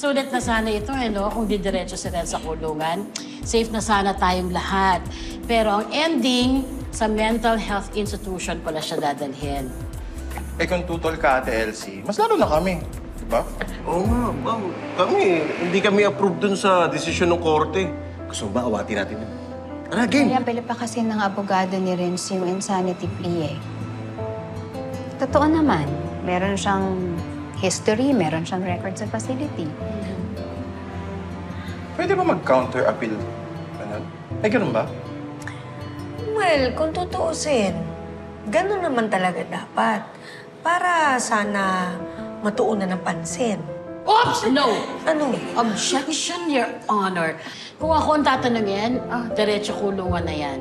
Sulit na sana ito, no? Kung didiretso si Ren sa kulungan. Safe na sana tayong lahat. Pero ang ending, sa mental health institution pala siya dadalhin. Eh kung tutol ka, Ate Elsie, mas lalo na kami. Diba? Oo nga, ma'am. Hindi kami approve dun sa desisyon ng korte. Gusto ba awatin natin yun? Tara, game! Kaya pala pa kasi ng abogado ni Renz yung insanity plea eh. Totoo naman, meron siyang history, meron siyang record sa facility. Pwede ba mag-counter-appeal? Ano? Eh, ganun ba? Well, kung tutuusin, ganun naman talaga dapat. Para sana matuunan ng pansin. Oops! No! Ano? Objection, Your Honor. Kung ako ang tatanungin, diretso kulungan na yan.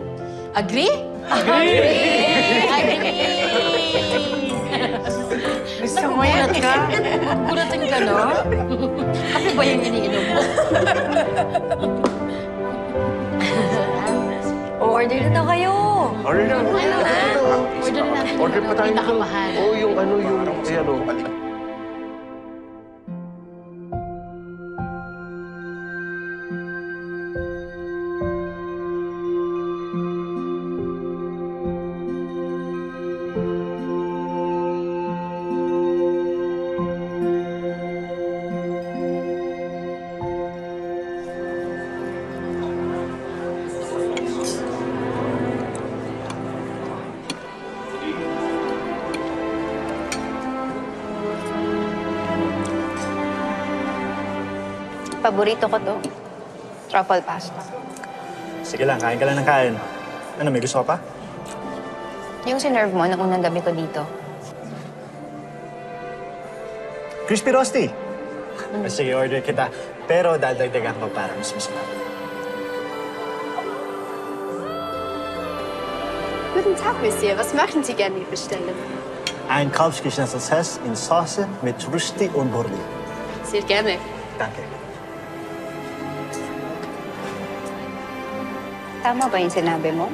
Agree? Agree! Gusto mo yan ka? Magkuratin ka, no? Kape ba yung iniinom mo? Order na kayo. Order na. Order na natin Order pa tayo. pinakamahal. Oo, yung ano, yung... Ayan, o. Paborito ko to. Truffle pasta. Sige lang, kain ka lang ng kain. Ano, may gusto ka pa? Yung sinerve mo nung unang gabi ko dito. Crispy Rosti! Sige, order kita. Pero dadagdagan ko para mas masarap. Guten Tag, Monsieur. Was möchten Sie gerne bestellen? Ein Kalbsgeschnitzeltes Hess in Sauce mit Rüsti und Burli. Sehr gerne. Danke. Tama ba yung sinabi mo?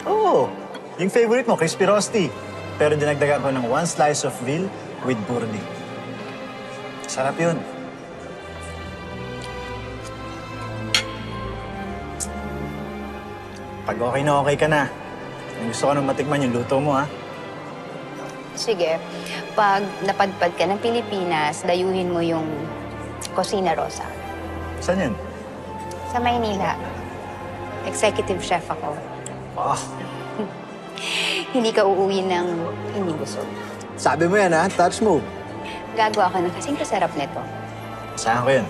Oo! Yung favorite mo, Crispy Rosti. Pero dinagdagan ko ng 1 slice of veal with burli. Sarap yun. Pag okay ka na, gusto ko nang matikman yung luto mo, ha? Sige. Pag napadpad ka ng Pilipinas, dayuhin mo yung Cocina Rosa. Saan yun? Sa Maynila. Executive chef ako. Ah, Hindi ka uuwi ng hindi busog. Sabi mo yan, ha? Touch move. Gagawa ko ng kasing kasarap nito. saan ko yun?